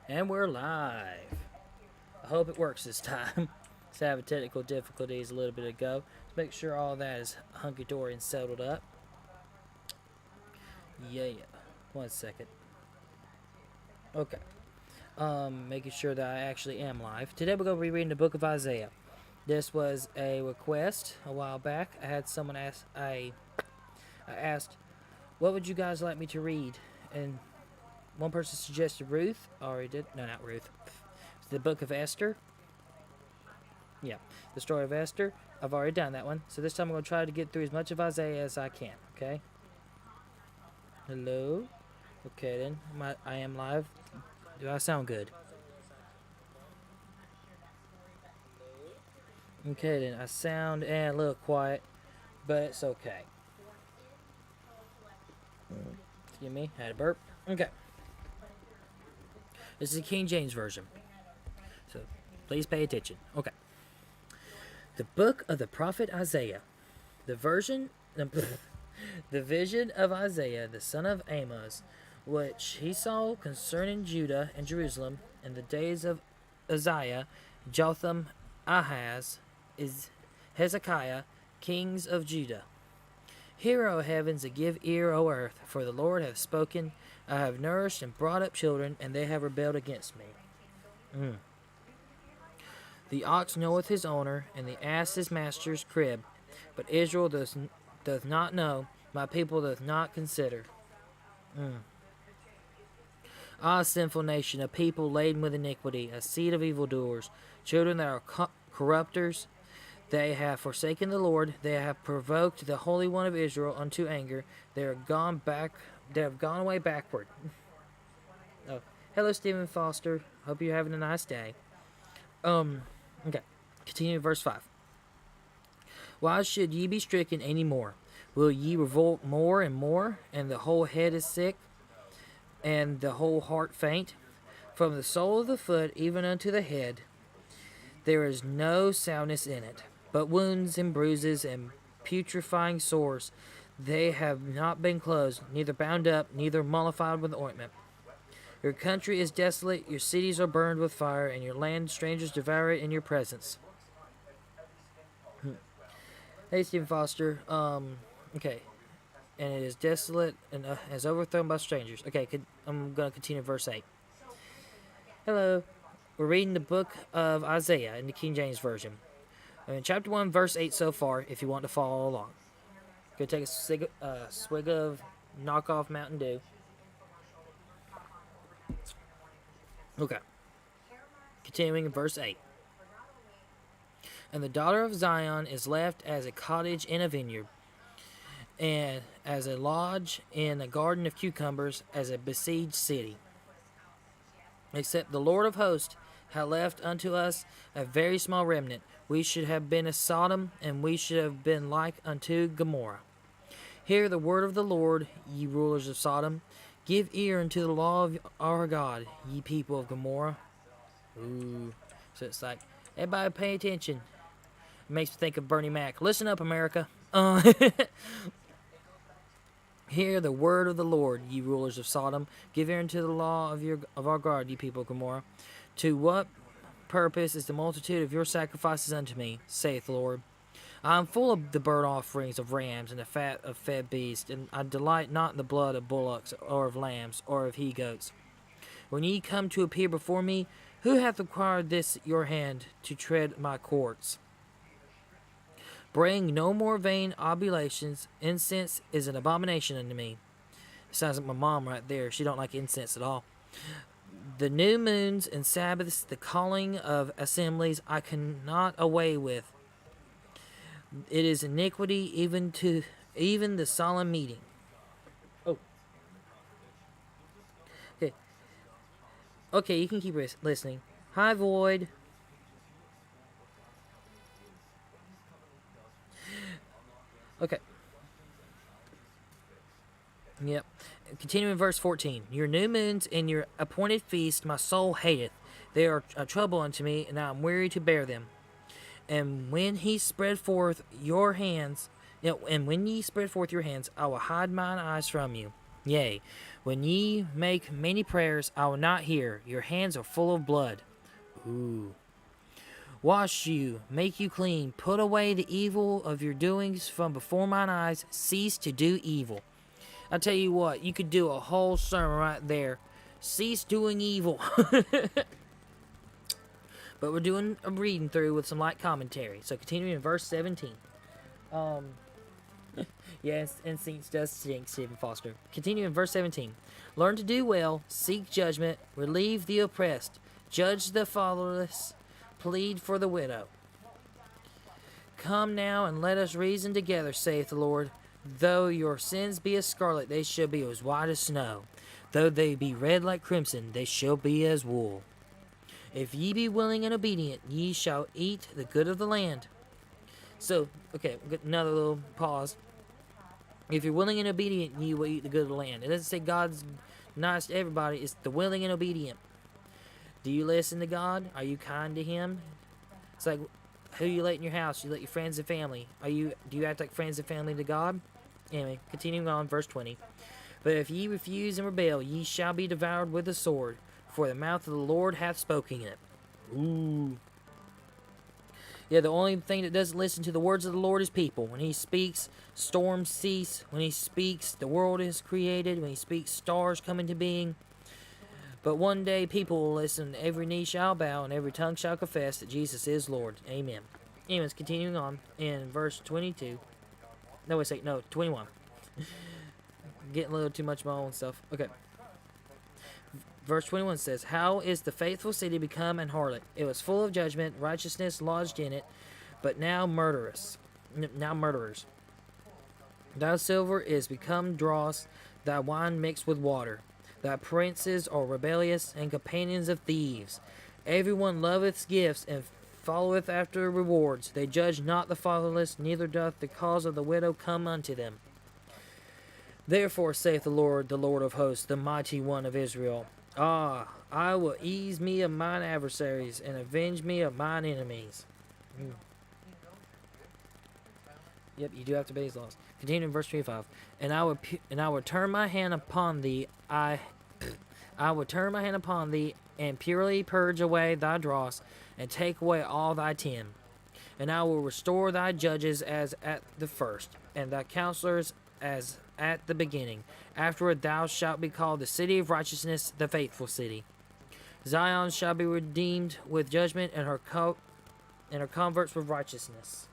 And we're live. I hope it works this time. Just having technical difficulties a little bit ago. Let's make sure all that is hunky-dory and settled up. Yeah. 1 second. Okay. Making sure that I actually am live. Today we're going to be reading the book of Isaiah. This was a request a while back. I had someone ask. I asked, "What would you guys like me to read?" And one person suggested Ruth. I already did. No, not Ruth. It's the book of Esther. Yeah, the story of Esther. I've already done that one. So this time I'm going to try to get through as much of Isaiah as I can, okay? Hello? Okay then, I am live. Do I sound good? Okay then, I sound a little quiet, but it's okay. Excuse me, had a burp. Okay. This is the King James Version. So please pay attention. Okay. The book of the prophet Isaiah. The version the vision of Isaiah, the son of Amos, which he saw concerning Judah and Jerusalem in the days of Uzziah, Jotham, Ahaz, Hezekiah, kings of Judah. Hear, O heavens, and give ear, O earth, for the Lord hath spoken. I have nourished and brought up children, and they have rebelled against me. The ox knoweth his owner, and the ass his master's crib. But Israel doth not know, my people doth not consider. Ah, sinful nation, a people laden with iniquity, a seed of evildoers, children that are corrupters. They have forsaken the Lord, they have provoked the Holy One of Israel unto anger. They are gone back. They have gone away backward. Oh, hello, Stephen Foster. Hope you're having a nice day. Okay. Continue verse 5. Why should ye be stricken any more? Will ye revolt more and more, and the whole head is sick, and the whole heart faint? From the sole of the foot even unto the head, there is no soundness in it, but wounds and bruises and putrefying sores. They have not been closed, neither bound up, neither mollified with ointment. Your country is desolate, your cities are burned with fire, and your land strangers devour it in your presence. Hey, Stephen Foster. Okay. And it is desolate and is overthrown by strangers. Okay, I'm going to continue verse 8. Hello. We're reading the book of Isaiah in the King James Version. In chapter 1, verse 8 so far, if you want to follow along. Go take a swig of knockoff Mountain Dew. Okay. Continuing in verse 8. And the daughter of Zion is left as a cottage in a vineyard, and as a lodge in a garden of cucumbers, as a besieged city. Except the Lord of hosts hath left unto us a very small remnant. We should have been as Sodom, and we should have been like unto Gomorrah. Hear the word of the Lord, ye rulers of Sodom. Give ear unto the law of our God, ye people of Gomorrah. Ooh. So it's like, everybody pay attention. It makes me think of Bernie Mac. Listen up, America. Hear the word of the Lord, ye rulers of Sodom. Give ear unto the law of our God, ye people of Gomorrah. To what purpose is the multitude of your sacrifices unto me, saith the Lord? I am full of the burnt offerings of rams and the fat of fed beasts, and I delight not in the blood of bullocks, or of lambs, or of he-goats. When ye come to appear before me, who hath required this your hand to tread my courts? Bring no more vain oblations. Incense is an abomination unto me. Sounds like my mom right there. She don't like incense at all. The new moons and Sabbaths, the calling of assemblies, I cannot away with. It is iniquity even the solemn meeting. Oh. Okay. Okay, you can keep listening. Hi, Void. Okay. Yep. Continuing verse 14. Your new moons and your appointed feast my soul hateth. They are a trouble unto me, and I am weary to bear them. And when he spread forth your hands, and when ye spread forth your hands, I will hide mine eyes from you. Yea, when ye make many prayers, I will not hear. Your hands are full of blood. Ooh. Wash you, make you clean. Put away the evil of your doings from before mine eyes. Cease to do evil. I tell you what, you could do a whole sermon right there. Cease doing evil. But we're doing a reading through with some light commentary. So continuing in verse 17. Yes, instincts does stink, Stephen Foster. Continuing in verse 17. Learn to do well, seek judgment, relieve the oppressed, judge the fatherless, plead for the widow. Come now and let us reason together, saith the Lord. Though your sins be as scarlet, they shall be as white as snow. Though they be red like crimson, they shall be as wool. If ye be willing and obedient, ye shall eat the good of the land. So, okay, another little pause. If you're willing and obedient, ye will eat the good of the land. It doesn't say God's nice to everybody. It's the willing and obedient. Do you listen to God? Are you kind to Him? It's like, who you let in your house? You let your friends and family. Do you act like friends and family to God? Anyway, continuing on, verse 20. But if ye refuse and rebel, ye shall be devoured with the sword, for the mouth of the Lord hath spoken it. Ooh. Yeah, the only thing that doesn't listen to the words of the Lord is people. When He speaks, storms cease. When He speaks, the world is created. When He speaks, stars come into being. But one day people will listen, every knee shall bow, and every tongue shall confess that Jesus is Lord. Amen. Anyways, continuing on in verse 22. No, wait, 21. Getting a little too much of my own stuff. Okay. Verse 21 says, How is the faithful city become an harlot? It was full of judgment, righteousness lodged in it, but now murderers. Thy silver is become dross, thy wine mixed with water. Thy princes are rebellious and companions of thieves. Everyone loveth gifts and followeth after rewards. They judge not the fatherless, neither doth the cause of the widow come unto them. Therefore saith the Lord of hosts, the mighty one of Israel, Ah, I will ease me of mine adversaries, and avenge me of mine enemies. Yep, you do have to obey His laws. Continuing in verse 25. And I will turn my hand upon thee, I will turn my hand upon thee, and purely purge away thy dross, and take away all thy tin. And I will restore thy judges as at the first, and thy counselors as at the beginning. Afterward thou shalt be called the city of righteousness, the faithful city. Zion shall be redeemed with judgment, and her converts with righteousness.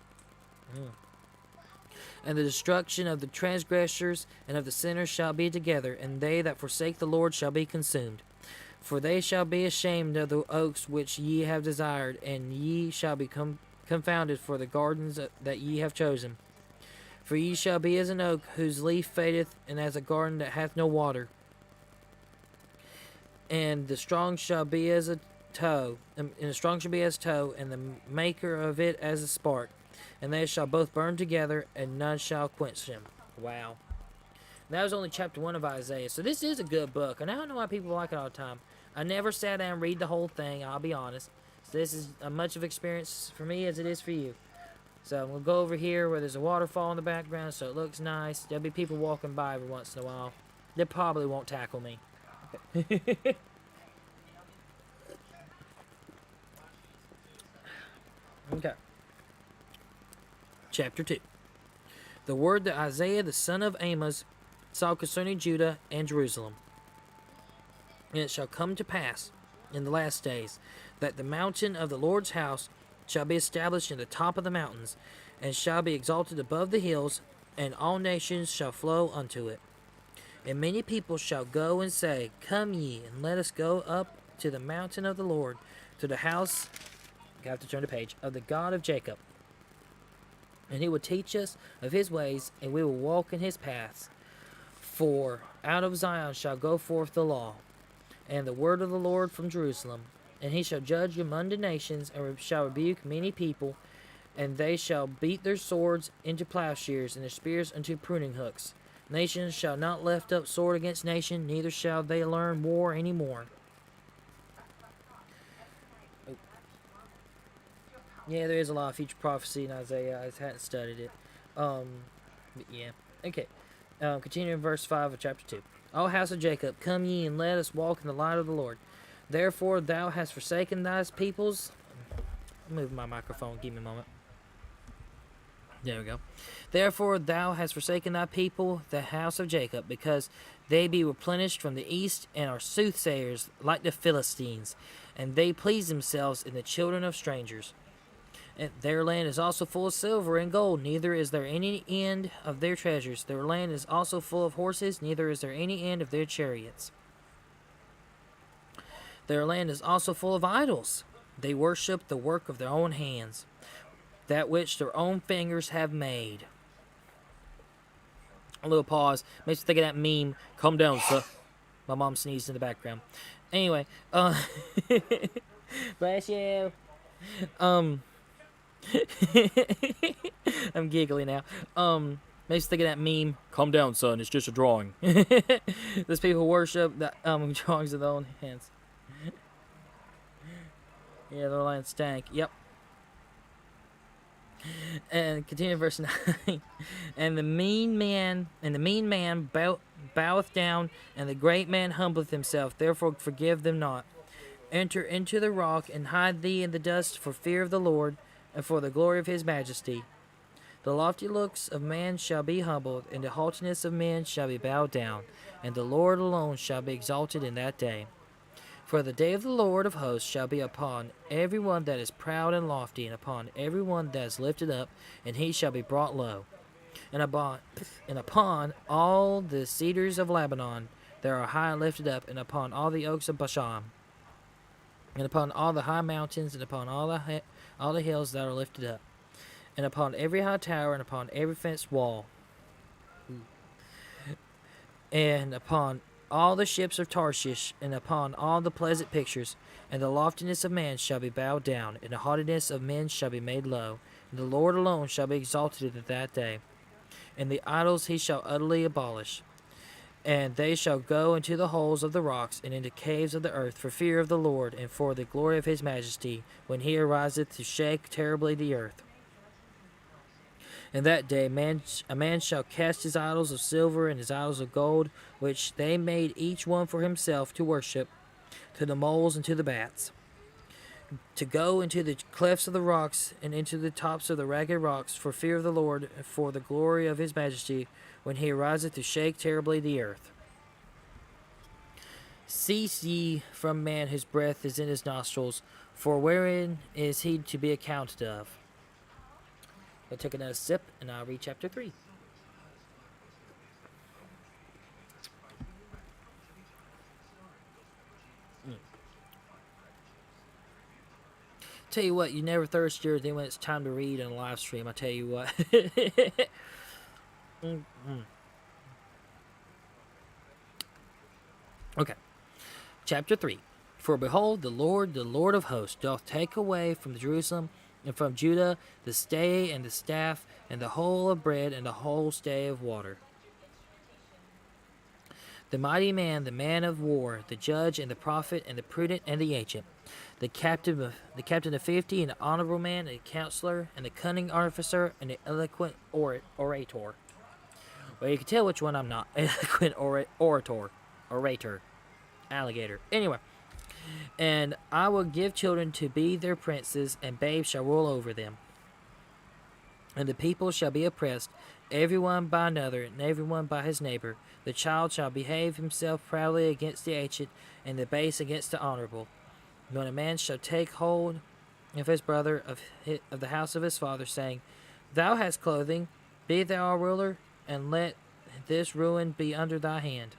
And the destruction of the transgressors and of the sinners shall be together, and they that forsake the Lord shall be consumed. For they shall be ashamed of the oaks which ye have desired, and ye shall be confounded for the gardens that ye have chosen. For ye shall be as an oak whose leaf fadeth, and as a garden that hath no water. And the strong shall be as a tow, and the strong shall be as tow, and the maker of it as a spark. And they shall both burn together, and none shall quench them. Wow. That was only chapter 1 of Isaiah. So this is a good book, and I don't know why people like it all the time. I never sat down and read the whole thing, I'll be honest. So this is as much of experience for me as it is for you. So we'll go over here where there's a waterfall in the background, so it looks nice. There'll be people walking by every once in a while. They probably won't tackle me. Okay. Okay. Chapter 2. The word that Isaiah the son of Amos saw concerning Judah and Jerusalem. And it shall come to pass in the last days that the mountain of the Lord's house shall be established in the top of the mountains, and shall be exalted above the hills, and all nations shall flow unto it. And many people shall go and say, Come ye, and let us go up to the mountain of the Lord, to the house, I have to turn the page, of the God of Jacob. And He will teach us of His ways, and we will walk in His paths. For out of Zion shall go forth the law, and the word of the Lord from Jerusalem. And He shall judge among the nations, and shall rebuke many people, and they shall beat their swords into plowshares, and their spears unto pruning hooks. Nations shall not lift up sword against nation, neither shall they learn war any more. Oh. Yeah, there is a lot of future prophecy in Isaiah. I hadn't studied it. But yeah. Okay. Continuing in verse 5 of chapter 2. O house of Jacob, come ye and let us walk in the light of the Lord. Therefore thou hast forsaken thy peoples. Move my microphone, give me a moment. There we go. Therefore thou hast forsaken thy people, the house of Jacob, because they be replenished from the east, and are soothsayers like the Philistines, and they please themselves in the children of strangers. And their land is also full of silver and gold, neither is there any end of their treasures. Their land is also full of horses, neither is there any end of their chariots. Their land is also full of idols. They worship the work of their own hands, that which their own fingers have made. A little pause. Makes me think of that meme. Calm down, sir. My mom sneezed in the background. Anyway, bless you. I'm giggling now. Makes me think of that meme. Calm down, son. It's just a drawing. Those people worship the drawings of their own hands. Yeah, their land stank. Yep. And continue verse 9. And the mean man boweth down, and the great man humbleth himself. Therefore forgive them not. Enter into the rock, and hide thee in the dust for fear of the Lord, and for the glory of his majesty. The lofty looks of man shall be humbled, and the haughtiness of men shall be bowed down, and the Lord alone shall be exalted in that day. For the day of the Lord of hosts shall be upon every one that is proud and lofty, and upon every one that is lifted up, and he shall be brought low. And upon all the cedars of Lebanon that are high and lifted up, and upon all the oaks of Bashan, and upon all the high mountains, and upon all the hills that are lifted up, and upon every high tower, and upon every fenced wall, and upon all the ships of Tarshish, and upon all the pleasant pictures. And the loftiness of man shall be bowed down, and the haughtiness of men shall be made low, and the Lord alone shall be exalted at that day. And the idols he shall utterly abolish, and they shall go into the holes of the rocks, and into caves of the earth, for fear of the Lord, and for the glory of his majesty, when he ariseth to shake terribly the earth. In that day a man shall cast his idols of silver and his idols of gold, which they made each one for himself to worship, to the moles and to the bats, to go into the clefts of the rocks, and into the tops of the ragged rocks, for fear of the Lord, and for the glory of his majesty, when he ariseth to shake terribly the earth. Cease ye from man whose breath is in his nostrils, for wherein is he to be accounted of? I'll take another sip, and I'll read chapter 3. Tell you what, you never thirstier than when it's time to read on a live stream. I tell you what. Okay. Chapter 3. For behold, the Lord of hosts, doth take away from Jerusalem and from Judah the stay and the staff, and the whole of bread, and the whole stay of water. The mighty man, the man of war, the judge, and the prophet, and the prudent, and the ancient, the captain of 50, and the honorable man, and the counselor, and the cunning artificer, and the eloquent orator. Well, you can tell which one I'm not. Eloquent orator, alligator. Anyway. And I will give children to be their princes, and babes shall rule over them. And the people shall be oppressed, every one by another, and every one by his neighbor. The child shall behave himself proudly against the ancient, and the base against the honorable. When a man shall take hold of his brother of the house of his father, saying, Thou hast clothing, be thou a ruler, and let this ruin be under thy hand.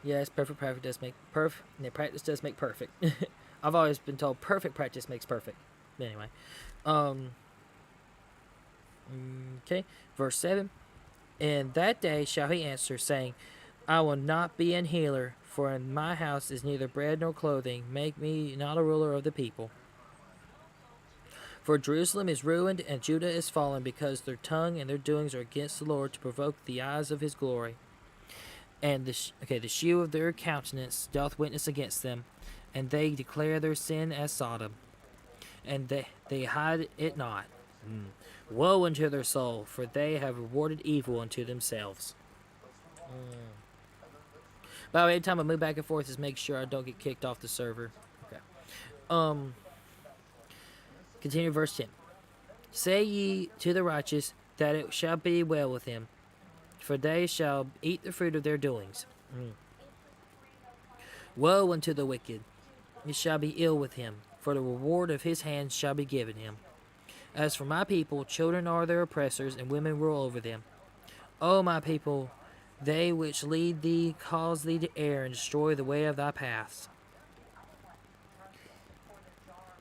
Yes, practice does make perfect. Practice does make perfect. I've always been told perfect practice makes perfect. Anyway, okay, verse 7. In that day shall he answer, saying, I will not be an healer, for in my house is neither bread nor clothing. Make me not a ruler of the people. For Jerusalem is ruined, and Judah is fallen, because their tongue and their doings are against the Lord, to provoke the eyes of his glory. And the shew of their countenance doth witness against them, and they declare their sin as Sodom, and they hide it not. Woe unto their soul, for they have rewarded evil unto themselves. By the way, every time I move back and forth, is make sure I don't get kicked off the server. Okay. Continue verse 10. Say ye to the righteous that it shall be well with him, for they shall eat the fruit of their doings. Woe unto the wicked, it shall be ill with him, for the reward of his hands shall be given him. As for my people, children are their oppressors, and women rule over them. O my people, they which lead thee cause thee to err, and destroy the way of thy paths.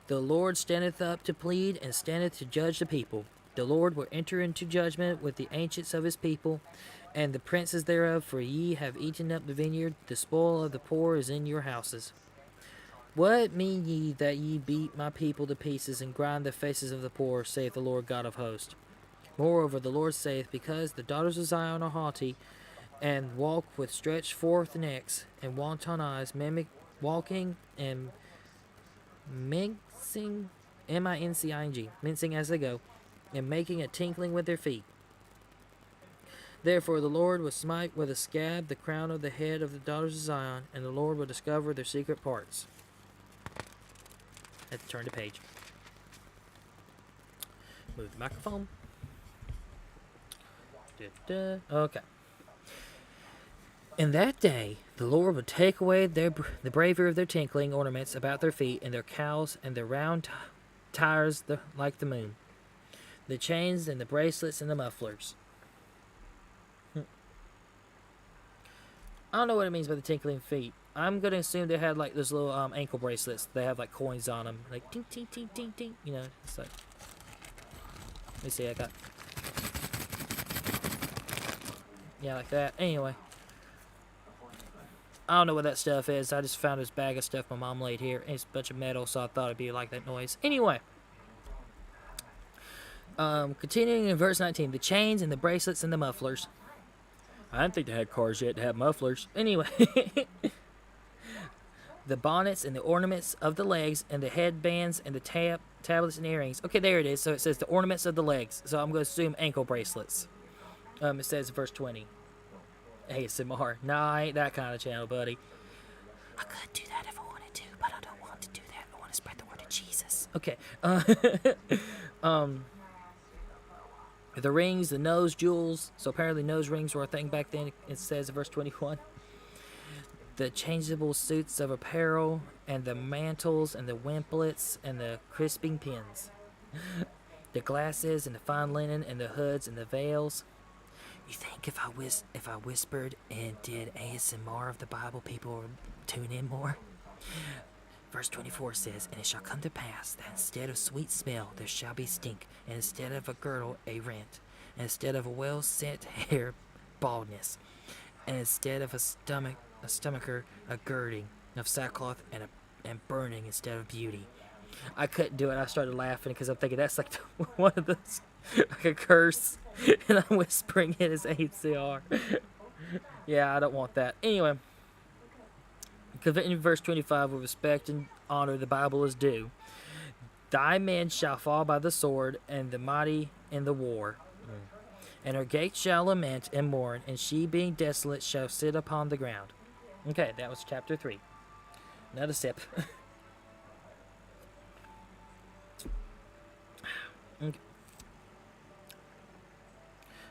The Lord standeth up to plead, and standeth to judge the people. The Lord will enter into judgment with the ancients of his people, and the princes thereof, for ye have eaten up the vineyard, the spoil of the poor is in your houses. What mean ye that ye beat my people to pieces, and grind the faces of the poor, saith the Lord God of hosts? Moreover, the Lord saith, because the daughters of Zion are haughty, and walk with stretched forth necks, and wanton eyes, walking and mincing, M-I-N-C-I-N-G, mincing as they go, and making a tinkling with their feet. Therefore the Lord will smite with a scab the crown of the head of the daughters of Zion, and the Lord will discover their secret parts. I have to turn the page. Move the microphone. Okay. In that day, the Lord will take away the bravery of their tinkling ornaments about their feet, and their cowls, and their round tires like the moon, the chains, and the bracelets, and the mufflers. I don't know what it means by the tinkling feet. I'm going to assume they had like those little ankle bracelets. They have like coins on them. Like ting, ting, ting, ting, ting. You know, it's like. Let me see, I got. Yeah, like that. Anyway. I don't know what that stuff is. I just found this bag of stuff my mom laid here. It's a bunch of metal, so I thought it'd be like that noise. Anyway. Continuing in verse 19. The chains and the bracelets and the mufflers. I didn't think they had cars yet to have mufflers. Anyway. The bonnets and the ornaments of the legs, and the headbands and the tablets and earrings. Okay, there it is. So it says the ornaments of the legs. So I'm going to assume ankle bracelets. It says verse 20. ASMR. Nah, I ain't that kind of channel, buddy. I could do that if I wanted to, but I don't want to do that. I want to spread the word of Jesus. Okay. The rings, the nose jewels. So apparently nose rings were a thing back then. It says in verse 21. The changeable suits of apparel, and the mantles, and the wimplets, and the crisping pins. The glasses, and the fine linen, and the hoods, and the veils. You think if I whispered and did ASMR of the Bible, people would tune in more? Verse 24 says, and it shall come to pass that instead of sweet smell there shall be stink, and instead of a girdle a rent, and instead of a well-set hair baldness, and instead of a stomacher a girding of sackcloth and burning instead of beauty. I couldn't do it. I started laughing because I'm thinking that's like one of those, like a curse, and I'm whispering it as ACR. Yeah, I don't want that. Anyway, in verse 25, with respect and honor the Bible is due. Thy men shall fall by the sword, and the mighty in the war. And her gates shall lament and mourn, and she being desolate shall sit upon the ground. Okay, that was chapter 3. Another sip. Okay.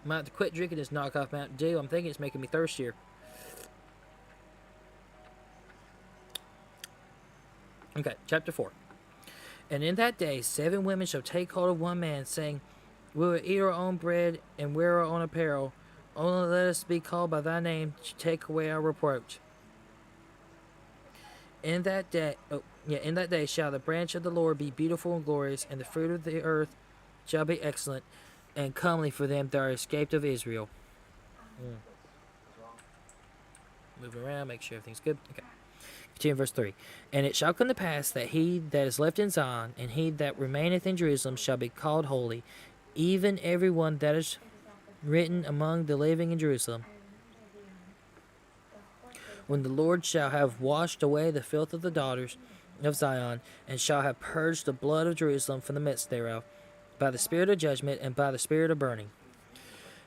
I'm about to quit drinking this knockoff Mountain Dew. I'm thinking it's making me thirstier. Okay, chapter 4. And in that day 7 women shall take hold of one man, saying, we will eat our own bread and wear our own apparel. Only let us be called by thy name to take away our reproach. In that day shall the branch of the Lord be beautiful and glorious, and the fruit of the earth shall be excellent and comely for them that are escaped of Israel. Moving around, make sure everything's good. Okay. Continue verse 3. And it shall come to pass that he that is left in Zion, and he that remaineth in Jerusalem, shall be called holy, even every one that is written among the living in Jerusalem. When the Lord shall have washed away the filth of the daughters of Zion, and shall have purged the blood of Jerusalem from the midst thereof, by the spirit of judgment and by the spirit of burning.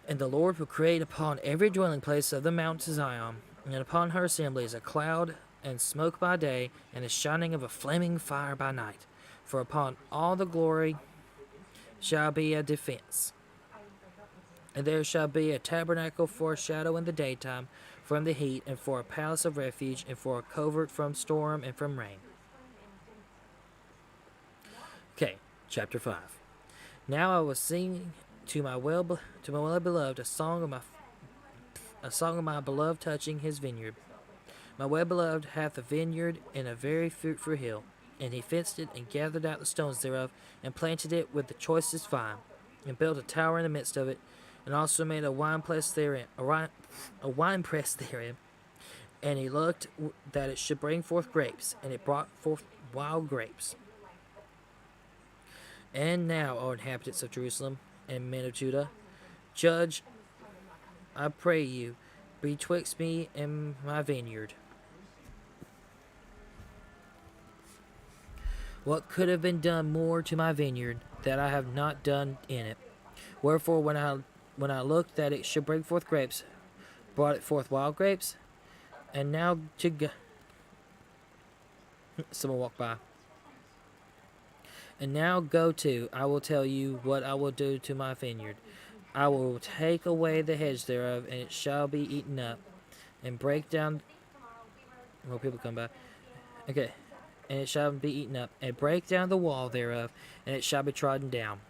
And the Lord will create upon every dwelling place of the mountains of Zion, And upon her assembly is a cloud and smoke by day, and the shining of a flaming fire by night. For upon all the glory shall be a defense. And there shall be a tabernacle for a shadow in the daytime from the heat, and for a palace of refuge, and for a covert from storm and from rain. Okay, chapter 5. Now I was singing to my well beloved a song of my beloved touching his vineyard. My well beloved hath a vineyard in a very fruitful hill, and he fenced it, and gathered out the stones thereof, and planted it with the choicest vine, and built a tower in the midst of it, and also made a winepress therein, and he looked that it should bring forth grapes, and it brought forth wild grapes. And now, O inhabitants of Jerusalem and men of Judah, judge, I pray you, betwixt me and my vineyard. What could have been done more to my vineyard that I have not done in it? Wherefore, when I looked that it should bring forth grapes, brought it forth wild grapes, and now to go. Someone walked by. And now go to, I will tell you what I will do to my vineyard. I will take away the hedge thereof, and it shall be eaten up, and break down. Well, people come by. Okay. And it shall be eaten up, and break down the wall thereof, and it shall be trodden down.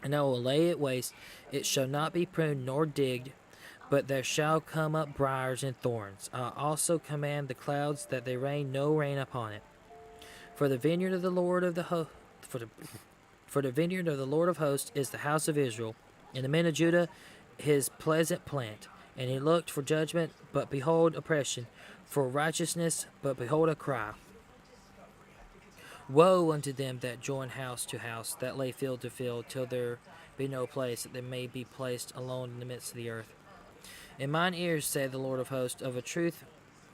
And I will lay it waste, it shall not be pruned nor digged, but there shall come up briars and thorns. I also command the clouds that they rain no rain upon it. For the vineyard of the Lord of the for the vineyard of the Lord of hosts is the house of Israel, and the men of Judah his pleasant plant. And he looked for judgment, but behold oppression, for righteousness, but behold a cry. Woe unto them that join house to house, that lay field to field, till there be no place, that they may be placed alone in the midst of the earth. In mine ears, saith the Lord of hosts, of a truth,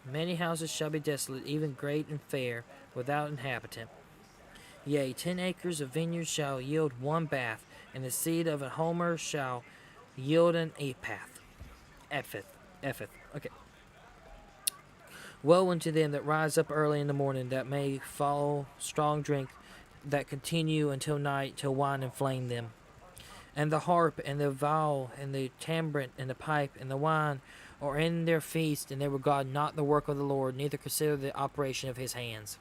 many houses shall be desolate, even great and fair, without inhabitant. Yea, 10 acres of vineyards shall yield one bath, and the seed of a homer shall yield an ephah. Okay. Woe unto them that rise up early in the morning, that may follow strong drink, that continue until night, till wine inflame them. And the harp, and the viol, and the tambourine, and the pipe, and the wine are in their feast, and they regard not the work of the Lord, neither consider the operation of his hands.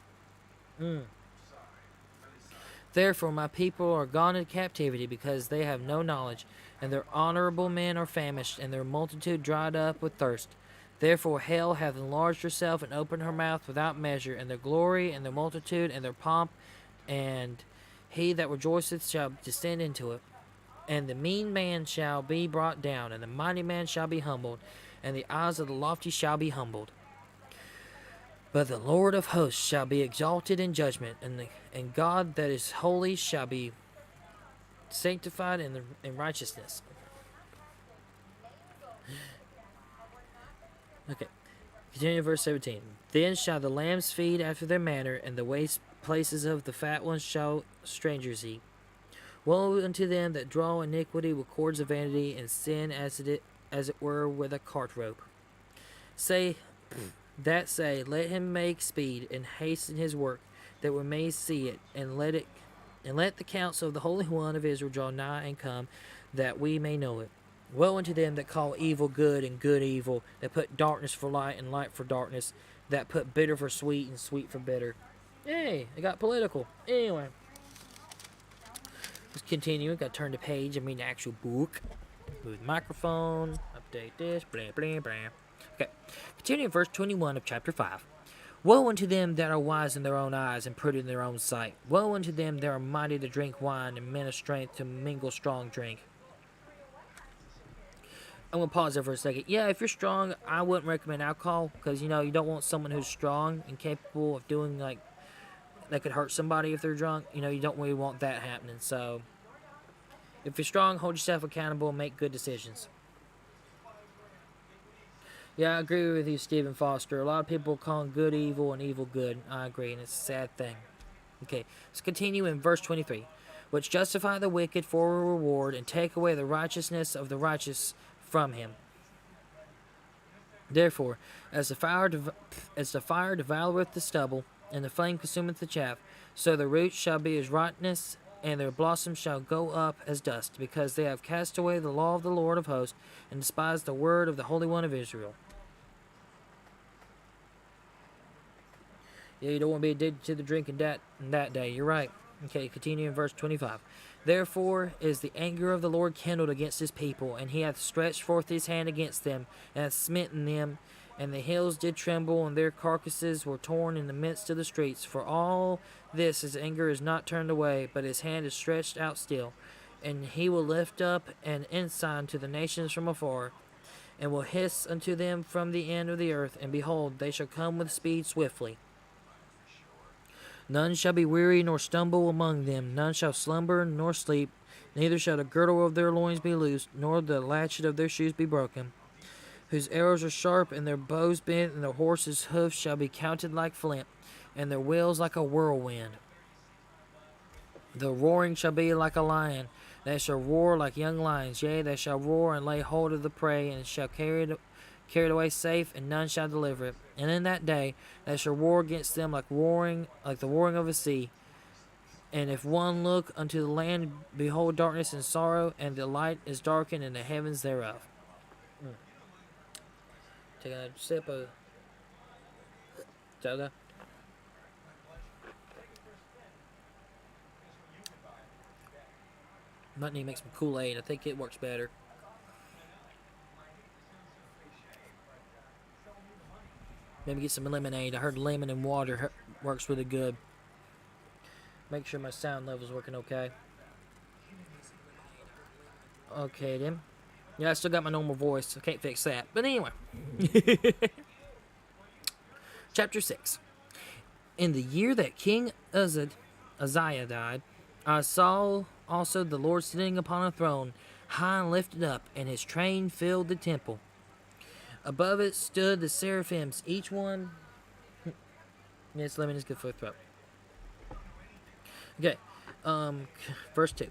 Therefore my people are gone into captivity, because they have no knowledge, and their honorable men are famished, and their multitude dried up with thirst. Therefore hell hath enlarged herself, and opened her mouth without measure, and their glory, and their multitude, and their pomp, and he that rejoiceth shall descend into it. And the mean man shall be brought down, and the mighty man shall be humbled, and the eyes of the lofty shall be humbled. But the Lord of hosts shall be exalted in judgment, and God that is holy shall be sanctified in righteousness. Okay, continue verse 17. Then shall the lambs feed after their manner, and the waste places of the fat ones shall strangers eat. Woe unto them that draw iniquity with cords of vanity, and sin as it were with a cart rope. Say, let him make speed, and hasten his work, that we may see it, and let the counsel of the Holy One of Israel draw nigh and come, that we may know it. Woe unto them that call evil good, and good evil, that put darkness for light, and light for darkness, that put bitter for sweet, and sweet for bitter. Hey, it got political. Anyway. Let's continue. Got to turn the page and read the actual book. Move the microphone. Update this. Blah, blah, blah. Okay. Continue in verse 21 of chapter 5. Woe unto them that are wise in their own eyes, and prudent in their own sight. Woe unto them that are mighty to drink wine, and men of strength to mingle strong drink. I'm going to pause there for a second. Yeah, if you're strong, I wouldn't recommend alcohol, because, you don't want someone who's strong and capable of doing, that could hurt somebody if they're drunk. You don't really want that happening. So, if you're strong, hold yourself accountable and make good decisions. Yeah, I agree with you, Stephen Foster. A lot of people call good evil and evil good. I agree, and it's a sad thing. Okay, let's continue in verse 23. Which justify the wicked for a reward, and take away the righteousness of the righteous from him. Therefore, as the fire devoureth the stubble, and the flame consumeth the chaff, so their roots shall be as rottenness, and their blossoms shall go up as dust, because they have cast away the law of the Lord of hosts, and despised the word of the Holy One of Israel. Yeah, you don't want to be addicted to the drink in that day. You're right. Okay, continue in verse 25. Therefore is the anger of the Lord kindled against his people, and he hath stretched forth his hand against them, and hath smitten them, and the hills did tremble, and their carcasses were torn in the midst of the streets. For all this his anger is not turned away, but his hand is stretched out still. And he will lift up an ensign to the nations from afar, and will hiss unto them from the end of the earth, and behold, they shall come with speed swiftly. None shall be weary nor stumble among them, none shall slumber nor sleep, neither shall the girdle of their loins be loosed, nor the latchet of their shoes be broken. Whose arrows are sharp, and their bows bent, and their horses' hoofs shall be counted like flint, and their wheels like a whirlwind. The roaring shall be like a lion, they shall roar like young lions, yea, they shall roar and lay hold of the prey, and shall carry it away safe, and none shall deliver it. And in that day they shall roar against them like the roaring of a sea. And if one look unto the land, behold darkness and sorrow, and the light is darkened in the heavens thereof. Take a sip of soda. Might need to make some Kool-Aid. I think it works better. Maybe get some lemonade. I heard lemon and water works really good. Make sure my sound level's working okay. Okay then. Yeah, I still got my normal voice. I can't fix that. But anyway. Chapter 6. In the year that King Uzziah died, I saw also the Lord sitting upon a throne, high and lifted up, and his train filled the temple. Above it stood the seraphims, each one... Yes, lemon is good for the throat. Okay, verse 2.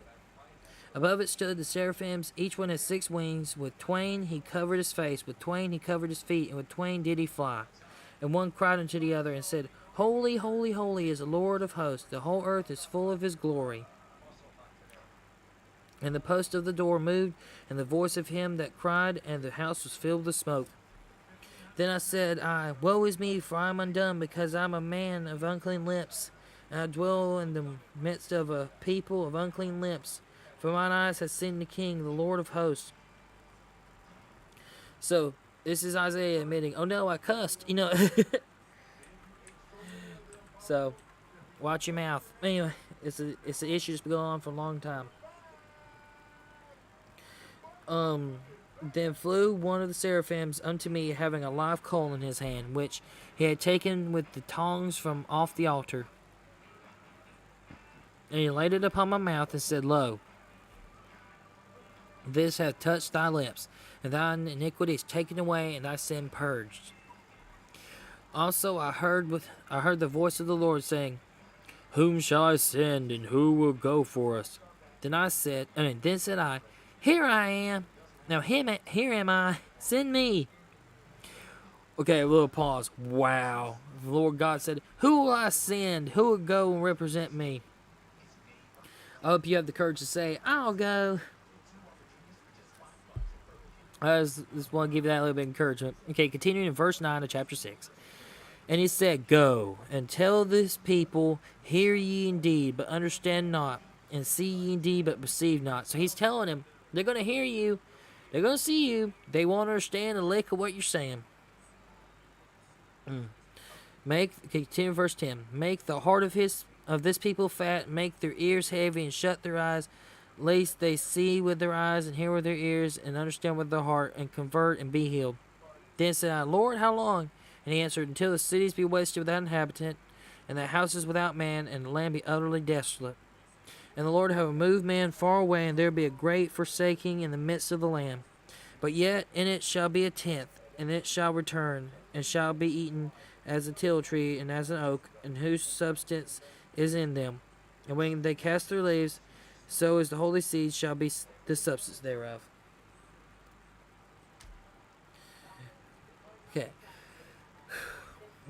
Above it stood the seraphims, each one had 6 wings. With twain he covered his face, with twain he covered his feet, and with twain did he fly. And one cried unto the other, and said, Holy, holy, holy is the Lord of hosts, the whole earth is full of his glory. And the post of the door moved, and the voice of him that cried, and the house was filled with smoke. Then I said, Woe is me, for I am undone, because I am a man of unclean lips, and I dwell in the midst of a people of unclean lips. For mine eyes have seen the King, the Lord of hosts. So, this is Isaiah admitting, oh no, I cussed, So, watch your mouth. Anyway, it's an issue that's been going on for a long time. Then flew one of the seraphims unto me, having a live coal in his hand, which he had taken with the tongs from off the altar. And he laid it upon my mouth, and said, Lo, this hath touched thy lips, and thine iniquity is taken away, and thy sin purged. Also I heard the voice of the Lord saying, Whom shall I send, and who will go for us? Then said I, Here I am. Now here am I. Send me. Okay, a little pause. Wow. The Lord God said, Who will I send? Who will go and represent me? I hope you have the courage to say, I'll go. I just want to give you that little bit of encouragement. Okay, continuing in verse 9 of chapter 6. And he said, Go, and tell this people, Hear ye indeed, but understand not, and see ye indeed, but perceive not. So he's telling them, they're going to hear you, they're going to see you, they won't understand a lick of what you're saying. Continue verse 10. Make the heart of this people fat, make their ears heavy, and shut their eyes, lest they see with their eyes, and hear with their ears, and understand with their heart, and convert, and be healed. Then said I, Lord, how long? And he answered, Until the cities be wasted without inhabitant, and the houses without man, and the land be utterly desolate. And the Lord have removed man far away, and there be a great forsaking in the midst of the land. But yet in it shall be a tenth, and it shall return, and shall be eaten as a teil tree, and as an oak, and whose substance is in them. And when they cast their leaves, so is the holy seed shall be the substance thereof. Okay.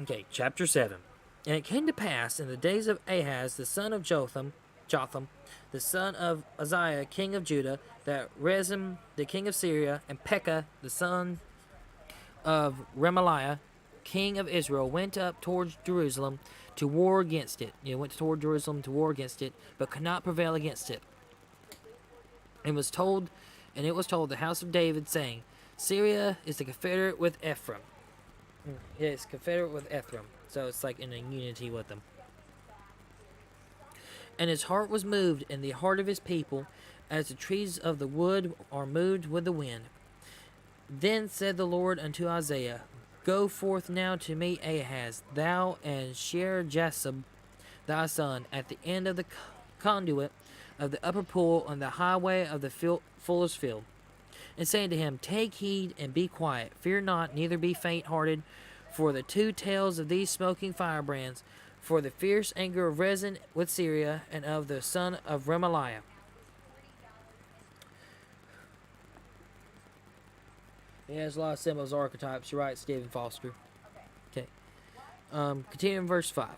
Okay, chapter 7. And it came to pass in the days of Ahaz, the son of Jotham, the son of Uzziah, king of Judah, that Rezin, the king of Syria, and Pekah, the son of Remaliah, king of Israel, went up towards Jerusalem to war against it. Went toward Jerusalem to war against it, but could not prevail against it. And it was told the house of David, saying, Syria is the confederate with Ephraim. It's confederate with Ephraim, so it's like in a unity with them. And his heart was moved, and the heart of his people, as the trees of the wood are moved with the wind. Then said the Lord unto Isaiah, Go forth now to meet Ahaz, thou and Shear-Jashub thy son, at the end of the conduit of the upper pool on the highway of the fuller's field, and saying to him, Take heed and be quiet, fear not, neither be faint-hearted, for the two tails of these smoking firebrands, for the fierce anger of Rezin with Syria, and of the son of Remaliah. He has a lot of symbols, archetypes. You're right, Stephen Foster. Okay. Continuing verse 5.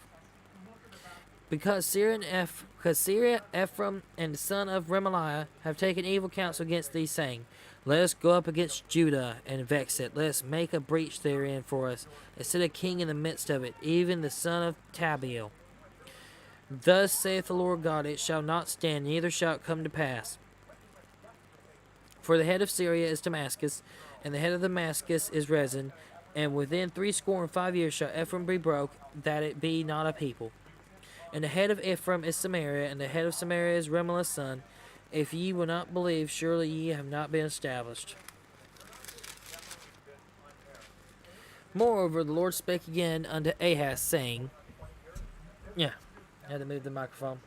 Because Syria, Ephraim, and the son of Remaliah have taken evil counsel against thee, saying, Let us go up against Judah and vex it. Let us make a breach therein for us, and set a king in the midst of it, even the son of Tabiel. Thus saith the Lord God, It shall not stand, neither shall it come to pass. For the head of Syria is Damascus, and the head of Damascus is Rezin, and within 65 years shall Ephraim be broke, that it be not a people. And the head of Ephraim is Samaria, and the head of Samaria is Remaliah's son. If ye will not believe, surely ye have not been established. Moreover, the Lord spake again unto Ahaz, saying, I had to move the microphone.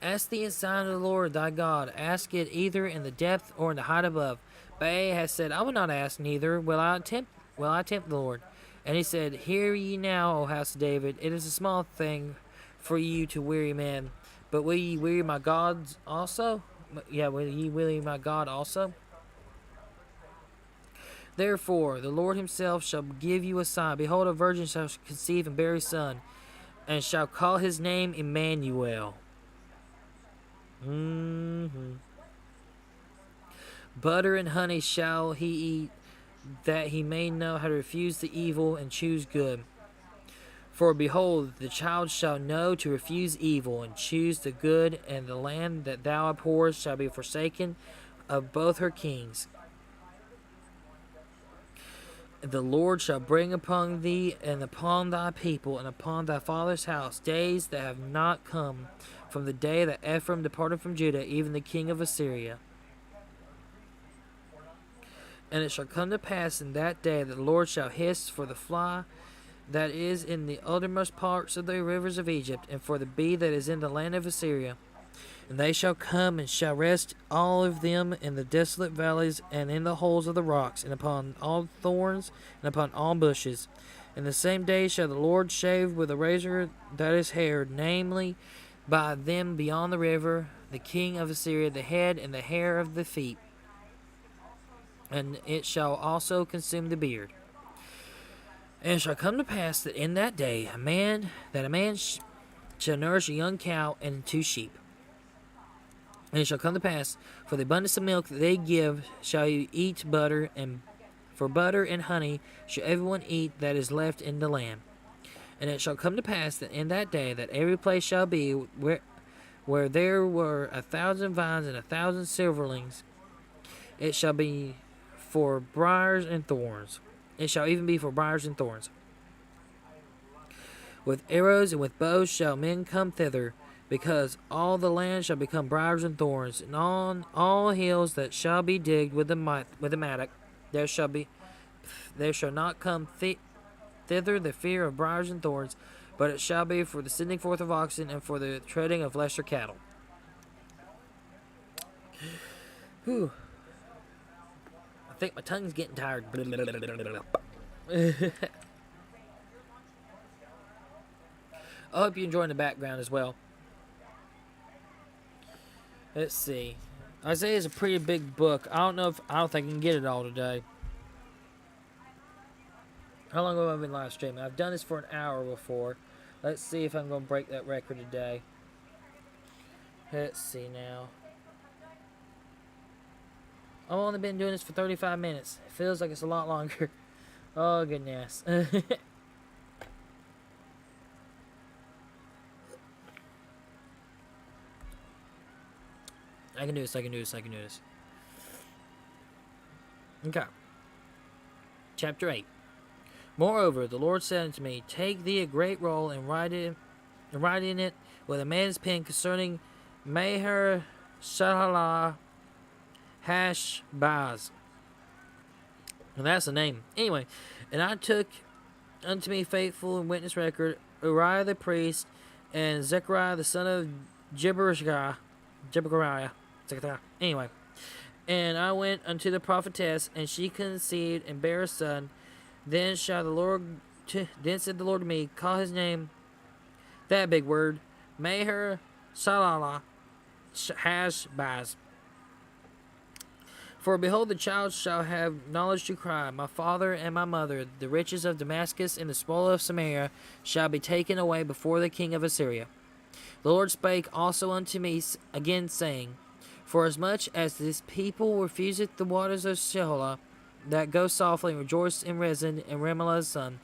Ask thee in sign of the Lord thy God, ask it either in the depth or in the height above. But Ahaz said, I will not ask, neither will I tempt the Lord. And he said, Hear ye now, O house of David, it is a small thing for you to weary men, but will ye weary my gods also? Will ye weary my God also? Therefore, the Lord himself shall give you a sign. Behold, a virgin shall conceive and bear a son, and shall call his name Emmanuel. Butter and honey shall he eat, that he may know how to refuse the evil and choose good. For behold, the child shall know to refuse evil and choose the good, and the land that thou abhorrest shall be forsaken of both her kings. The Lord shall bring upon thee and upon thy people and upon thy father's house days that have not come from the day that Ephraim departed from Judah, even the king of Assyria. And it shall come to pass in that day that the Lord shall hiss for the fly that is in the uttermost parts of the rivers of Egypt, and for the bee that is in the land of Assyria. And they shall come and shall rest all of them in the desolate valleys and in the holes of the rocks, and upon all thorns and upon all bushes. In the same day shall the Lord shave with a razor that is haired, namely by them beyond the river, the king of Assyria, the head and the hair of the feet. And it shall also consume the beard. And it shall come to pass that in that day a man shall nourish a young cow and 2 sheep. And it shall come to pass, for the abundance of milk that they give shall you eat butter, and for butter and honey shall everyone eat that is left in the land. And it shall come to pass that in that day that every place shall be where there were 1,000 vines and 1,000 silverlings, it shall be for briars and thorns. It shall even be for briars and thorns. With arrows and with bows shall men come thither, because all the land shall become briars and thorns, and on all hills that shall be digged with the mattock, there shall not come thither the fear of briars and thorns, but it shall be for the sending forth of oxen and for the treading of lesser cattle. Whew. I think my tongue's getting tired. I hope you're enjoying the background as well. Let's see. Isaiah is a pretty big book. I don't think I can get it all today. How long have I been live streaming? I've done this for an hour before. Let's see if I'm going to break that record today. Let's see now. I've only been doing this for 35 minutes. It feels like it's a lot longer. Oh, goodness. I can do this, I can do this, I can do this. Okay. Chapter 8. Moreover, the Lord said unto me, Take thee a great roll and write in it with a man's pen concerning Meher Shalah Hashbaz. And that's the name. Anyway, and I took unto me faithful and witness record Uriah the priest and Zechariah the son of Jebariah. Anyway, and I went unto the prophetess, and she conceived and bare a son. Then said the Lord to me, Call his name, that big word, Meher Salala Hashbaz. For behold, the child shall have knowledge to cry, My father and my mother, the riches of Damascus and the spoil of Samaria shall be taken away before the king of Assyria. The Lord spake also unto me again, saying, Forasmuch as this people refuseth the waters of Shelah, that go softly and rejoice in Rezin and Remaliah's son.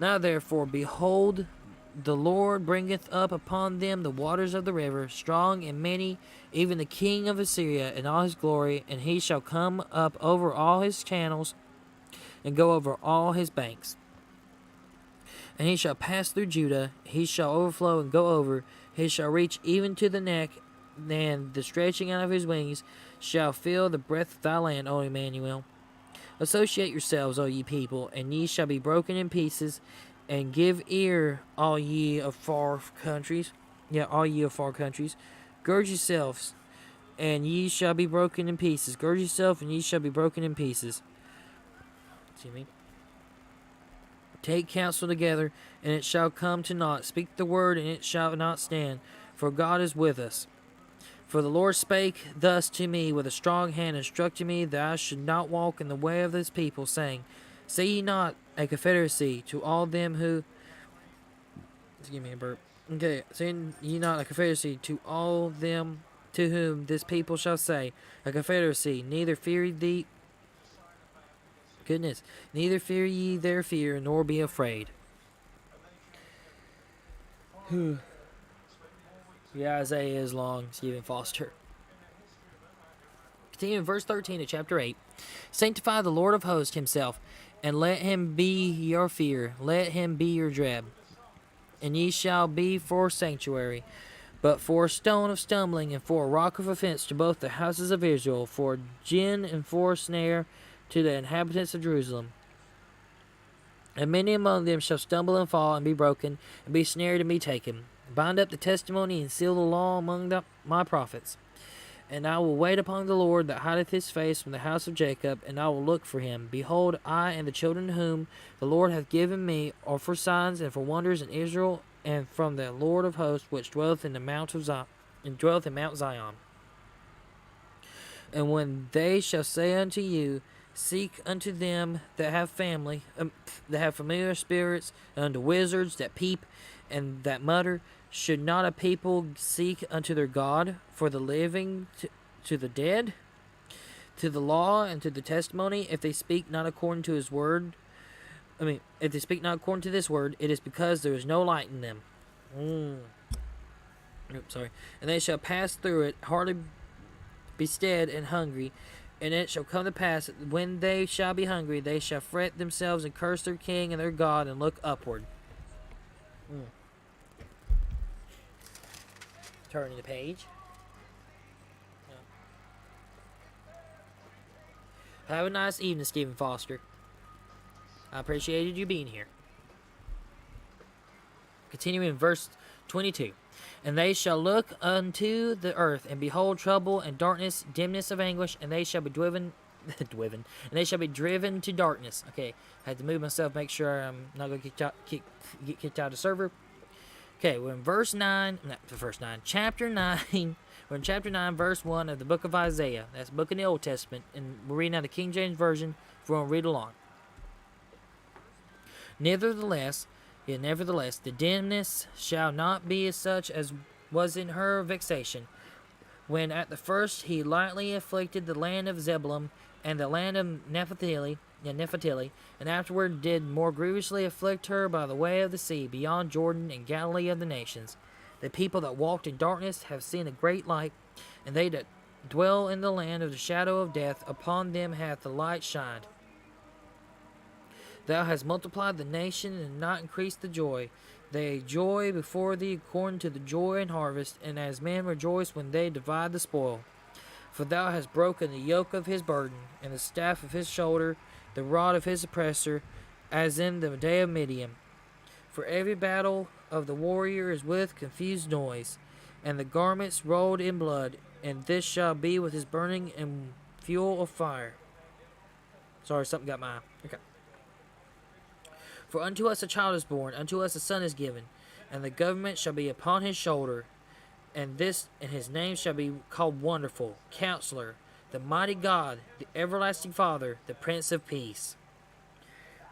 Now therefore, behold, the Lord bringeth up upon them the waters of the river, strong and many, even the king of Assyria in all his glory, and he shall come up over all his channels, and go over all his banks. And he shall pass through Judah, he shall overflow and go over, he shall reach even to the neck, and the stretching out of his wings shall fill the breadth of thy land, O Emmanuel. Associate yourselves, O ye people, and ye shall be broken in pieces, and give ear, all ye of far countries. All ye of far countries. Gird yourselves, and ye shall be broken in pieces. Gird yourself, and ye shall be broken in pieces. Excuse me. Take counsel together, and it shall come to naught. Speak the word, and it shall not stand, for God is with us. For the Lord spake thus to me with a strong hand, instructing me that I should not walk in the way of this people, saying, See ye not a confederacy to all them who... Give me a burp. Okay, see ye not a confederacy to all them to whom this people shall say, A confederacy, neither fear thee... Goodness, neither fear ye their fear, nor be afraid. Yeah, Isaiah is long, Stephen Foster. Continuing verse 13 of chapter 8. Sanctify the Lord of hosts himself, and let him be your fear, let him be your dread. And ye shall be for sanctuary, but for a stone of stumbling, and for a rock of offense to both the houses of Israel, for a gin and for a snare to the inhabitants of Jerusalem. And many among them shall stumble and fall, and be broken, and be snared and be taken. Bind up the testimony, and seal the law among my prophets. And I will wait upon the Lord that hideth his face from the house of Jacob, and I will look for him. Behold, I and the children whom the Lord hath given me are for signs and for wonders in Israel, and from the Lord of hosts which dwelleth in the Mount of Zion, and dwelleth in Mount Zion. And when they shall say unto you, Seek unto them that have that have familiar spirits, and unto wizards that peep and that mutter, should not a people seek unto their God, for the living to the dead, to the law and to the testimony, if they speak not according to his word? If they speak not according to this word, it is because there is no light in them. Sorry. And they shall pass through it, hardly bestead and hungry. And it shall come to pass, that when they shall be hungry, they shall fret themselves and curse their king and their God, and look upward. Turning the page. Have a nice evening, Stephen Foster. I appreciated you being here. Continuing in verse 22. And they shall look unto the earth, and behold trouble and darkness, dimness of anguish, and they shall be and they shall be driven to darkness. Okay, I had to move myself, make sure I'm not going to get kicked out of the server. Okay, we're in chapter 9. We're in chapter 9, verse 1 of the book of Isaiah. That's the book in the Old Testament, and we're reading out the King James Version if we want to read along. Nevertheless, the dimness shall not be as such as was in her vexation, when at the first he lightly afflicted the land of Zebulun and the land of Naphtali, and afterward did more grievously afflict her by the way of the sea, beyond Jordan and Galilee of the nations. The people that walked in darkness have seen a great light, and they that dwell in the land of the shadow of death, upon them hath the light shined. Thou hast multiplied the nation and not increased the joy. They joy before thee according to the joy in harvest, and as men rejoice when they divide the spoil. For thou hast broken the yoke of his burden, and the staff of his shoulder, the rod of his oppressor, as in the day of Midian. For every battle of the warrior is with confused noise, and the garments rolled in blood, and this shall be with his burning and fuel of fire. Sorry, something got my eye. Okay. For unto us a child is born, unto us a son is given, and the government shall be upon his shoulder, and his name shall be called Wonderful, Counselor, the Mighty God, the Everlasting Father, the Prince of Peace.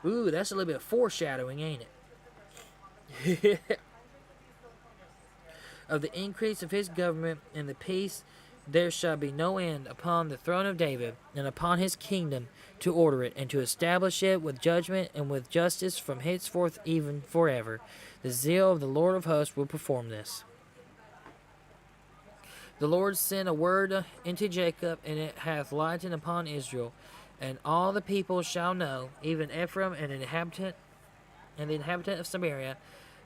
Ooh, that's a little bit of foreshadowing, ain't it? Of the increase of his government and the peace there shall be no end upon the throne of David, and upon his kingdom, to order it, and to establish it with judgment and with justice from henceforth even forever. The zeal of the Lord of hosts will perform this. The Lord sent a word into Jacob, and it hath lightened upon Israel. And all the people shall know, even Ephraim and the inhabitant of Samaria,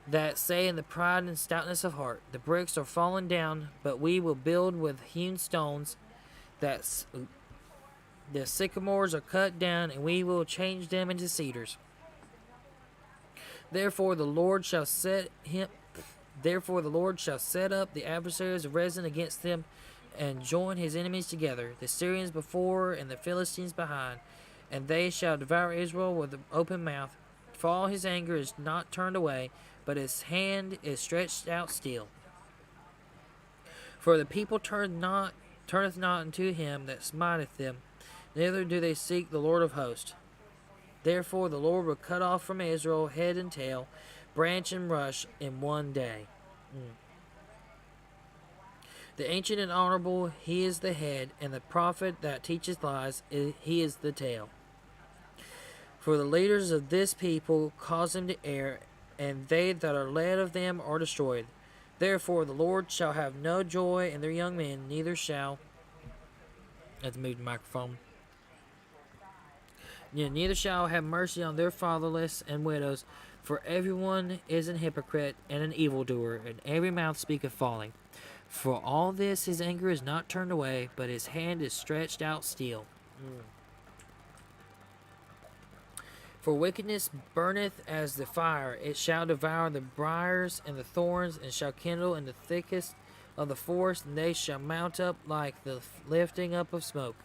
that say in the pride and stoutness of heart, the bricks are fallen down, but we will build with hewn stones. The sycamores are cut down, and we will change them into cedars. Therefore the Lord shall set up the adversaries of Rezin against them, and join his enemies together, the Syrians before and the Philistines behind, and they shall devour Israel with an open mouth. For all his anger is not turned away, but his hand is stretched out still. For the people turneth not unto him that smiteth them, neither do they seek the Lord of hosts. Therefore the Lord will cut off from Israel head and tail, branch and rush in one day. The ancient and honorable, he is the head, and the prophet that teacheth lies, he is the tail. For the leaders of this people cause them to err, and they that are led of them are destroyed. Therefore the Lord shall have no joy in their young men, neither shall... I have to move the microphone. Neither shall have mercy on their fatherless and widows, for everyone is an hypocrite and an evildoer, and every mouth speaketh folly. For all this his anger is not turned away, but his hand is stretched out still. For wickedness burneth as the fire, it shall devour the briars and the thorns, and shall kindle in the thickest of the forest, and they shall mount up like the lifting up of smoke.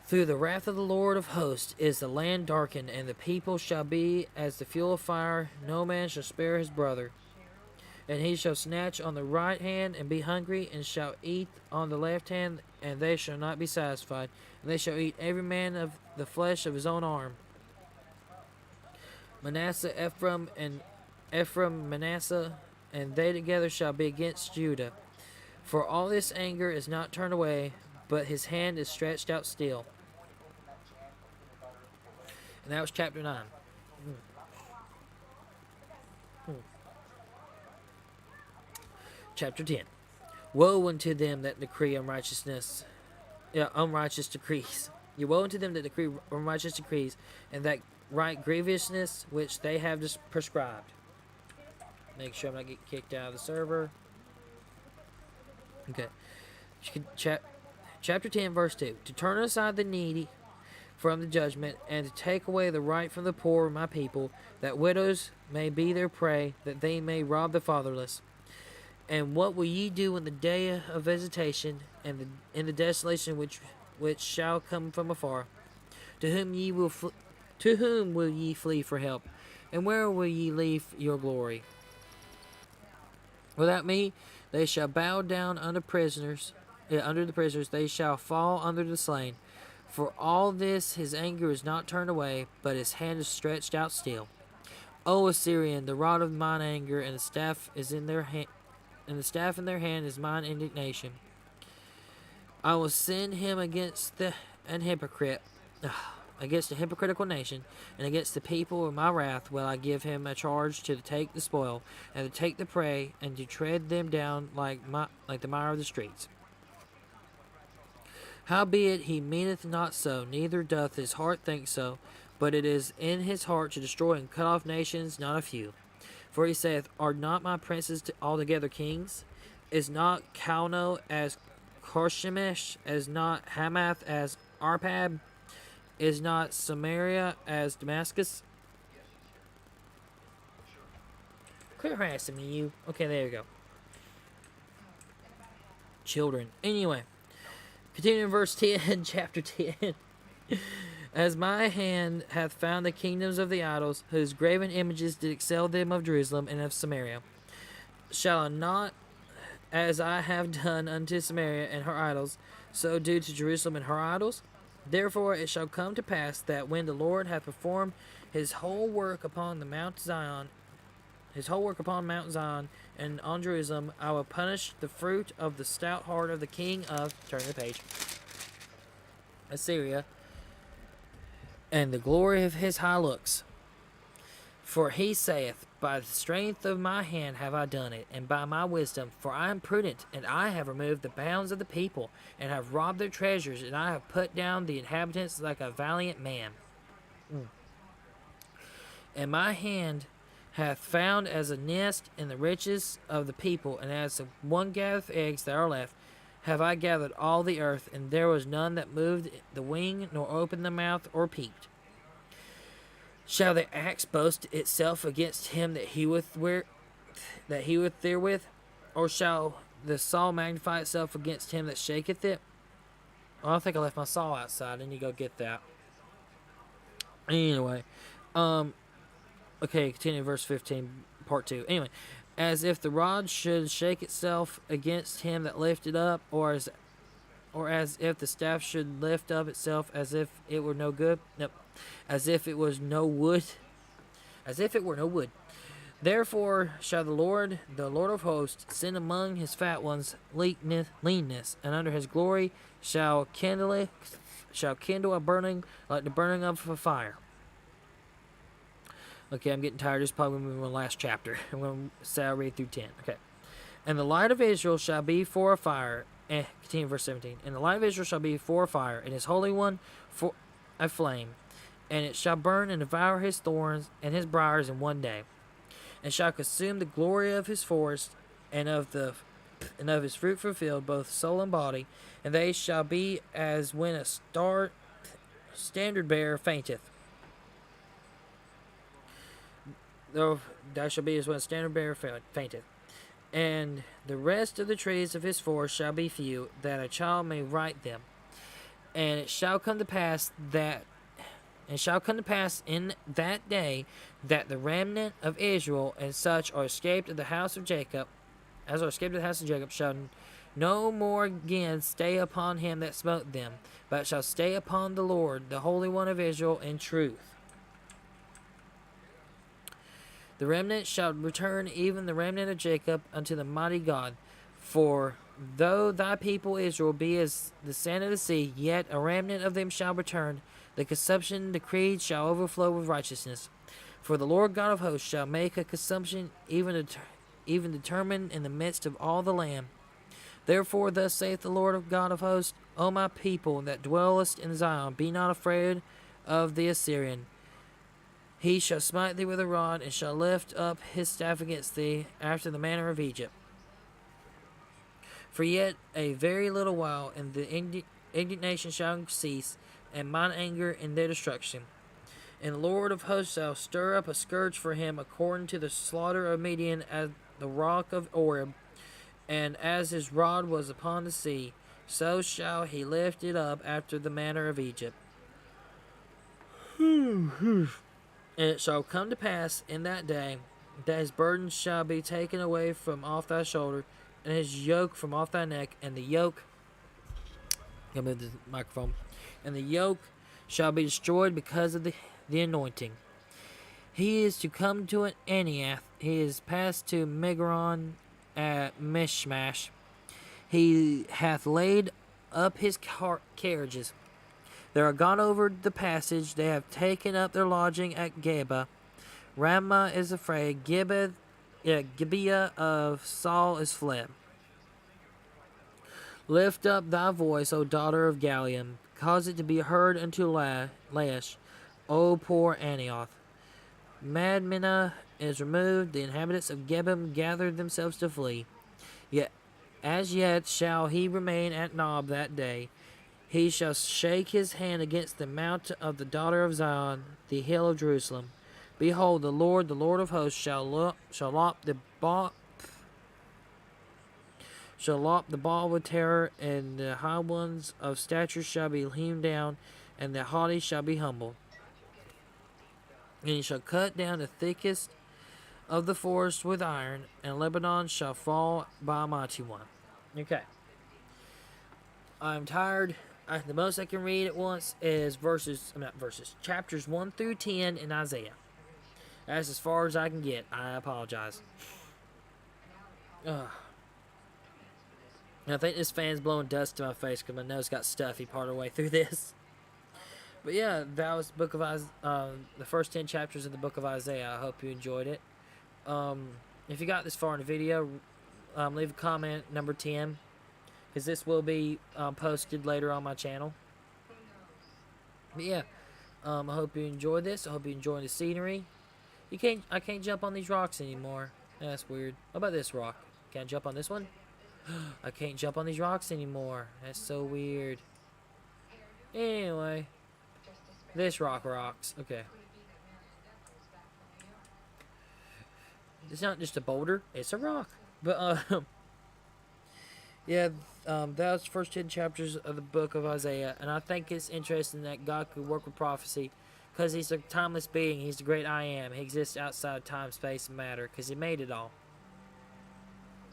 Through the wrath of the Lord of hosts is the land darkened, and the people shall be as the fuel of fire. No man shall spare his brother. And he shall snatch on the right hand and be hungry, and shall eat on the left hand, and they shall not be satisfied. And they shall eat every man of the flesh of his own arm. Manasseh, Ephraim, Manasseh, and they together shall be against Judah. For all this anger is not turned away, but his hand is stretched out still. And that was chapter 9. Chapter 10. Woe unto them that decree unrighteous decrees. Woe unto them that decree unrighteous decrees, and that write grievousness which they have prescribed. Make sure I'm not getting kicked out of the server. Okay. Chapter 10, verse 2. To turn aside the needy from the judgment, and to take away the right from the poor of my people, that widows may be their prey, that they may rob the fatherless. And what will ye do in the day of visitation, and in the desolation which shall come from afar? To whom will ye flee for help? And where will ye leave your glory? Without me, they shall bow down under the prisoners. They shall fall under the slain. For all this his anger is not turned away, but his hand is stretched out still. O Assyrian, the rod of mine anger, and the staff is in their hand, and the staff in their hand is mine indignation. I will send him against against a hypocritical nation, and against the people of my wrath will I give him a charge to take the spoil, and to take the prey, and to tread them down like the mire of the streets. Howbeit he meaneth not so, neither doth his heart think so, but it is in his heart to destroy and cut off nations, not a few. For he saith, Are not my princes altogether kings? Is not Calno as Carchemish? Is not Hamath as Arpad? Is not Samaria as Damascus? Quit harassing me, you. Okay, there you go. Children. Anyway, continuing verse 10, chapter 10. As my hand hath found the kingdoms of the idols, whose graven images did excel them of Jerusalem and of Samaria, shall I not, as I have done unto Samaria and her idols, so do to Jerusalem and her idols? Therefore it shall come to pass that when the Lord hath performed his whole work upon Mount Zion, and on Jerusalem, I will punish the fruit of the stout heart of the king of, turn the page, Assyria, and the glory of his high looks. For he saith, By the strength of my hand have I done it, and by my wisdom, for I am prudent, and I have removed the bounds of the people, and have robbed their treasures, and I have put down the inhabitants like a valiant man. And my hand hath found as a nest in the riches of the people, and as one gathereth eggs that are left, have I gathered all the earth, and there was none that moved the wing, nor opened the mouth, or peeped. Shall the axe boast itself against him that heweth therewith? Or shall the saw magnify itself against him that shaketh it? Oh, I think I left my saw outside. I need to go get that. Anyway, okay, continue verse 15, part 2. Anyway, as if the rod should shake itself against him that lifted up, or as if the staff should lift up itself as if it were no good. Nope. As if it was no wood. As if it were no wood. Therefore shall the Lord of hosts, send among his fat ones leanness, and under his glory shall kindle a burning like the burning of a fire. Okay, I'm getting tired. This is probably going to be my last chapter. I'm going to say I'll read through 10. Okay. And the light of Israel shall be for a fire. Continue verse 17. And the light of Israel shall be for a fire, and his Holy One for a flame. And it shall burn and devour his thorns and his briars in one day. And shall consume the glory of his forest and of his fruitful field, both soul and body. And they shall be as when a standard bearer fainteth. That shall be as when a standard bearer fainteth. And the rest of the trees of his forest shall be few, that a child may write them. And it shall come to pass in that day that the remnant of Israel and such are escaped of the house of Jacob, shall no more again stay upon him that smote them, but shall stay upon the Lord, the Holy One of Israel, in truth. The remnant shall return, even the remnant of Jacob, unto the mighty God. For though thy people Israel be as the sand of the sea, yet a remnant of them shall return. The consumption decreed shall overflow with righteousness. For the Lord God of hosts shall make a consumption even determined in the midst of all the land. Therefore thus saith the Lord God of hosts, O my people that dwellest in Zion, be not afraid of the Assyrian. He shall smite thee with a rod, and shall lift up his staff against thee, after the manner of Egypt. For yet a very little while, and the indignation shall cease, and mine anger in their destruction. And the Lord of hosts shall stir up a scourge for him, according to the slaughter of Midian at the rock of Oreb. And as his rod was upon the sea, so shall he lift it up after the manner of Egypt. And it shall come to pass in that day that his burden shall be taken away from off thy shoulder, and his yoke from off thy neck, and the yoke I'll move the microphone. And the yoke shall be destroyed because of the anointing. He is to come to an Aniath. He is passed to Migron at Mishmash. He hath laid up his carriages. They are gone over the passage. They have taken up their lodging at Geba. Ramah is afraid. Gibeah of Saul is fled. Lift up thy voice, O daughter of Galium. Cause it to be heard unto Laish, O poor Anioth. Madmenah is removed. The inhabitants of Gebim gathered themselves to flee. Yet as yet shall he remain at Nob that day. He shall shake his hand against the mount of the daughter of Zion, the hill of Jerusalem. Behold, the Lord of hosts, shall lop the ball with terror, and the high ones of stature shall be hewn down, and the haughty shall be humbled. And he shall cut down the thickest of the forest with iron, and Lebanon shall fall by a mighty one. Okay. I'm tired. The most I can read at once is chapters 1 through 10 in Isaiah. That's as far as I can get. I apologize. I think this fan's blowing dust to my face because my nose got stuffy part of the way through this. But yeah, that was the first 10 chapters of the book of Isaiah. I hope you enjoyed it. If you got this far in the video, leave a comment number 10, because this will be posted later on my channel. But yeah, I hope you enjoyed this. I hope you enjoyed the scenery. I can't jump on these rocks anymore. That's weird. How about this rock? Can I jump on this one? I can't jump on these rocks anymore. That's so weird. Anyway, this rock rocks. Okay. It's not just a boulder, it's a rock. But, yeah, that was the first 10 chapters of the book of Isaiah. And I think it's interesting that God could work with prophecy, because he's a timeless being. He's the great I Am. He exists outside of time, space, and matter, because he made it all.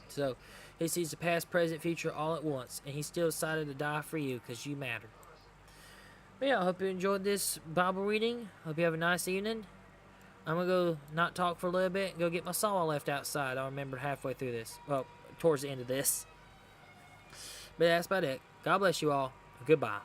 So, he sees the past, present, future all at once. And he still decided to die for you, because you matter. But yeah, I hope you enjoyed this Bible reading. Hope you have a nice evening. I'm going to go not talk for a little bit and go get my saw left outside. I remembered halfway through this. Well, towards the end of this. But that's about it. God bless you all. Goodbye.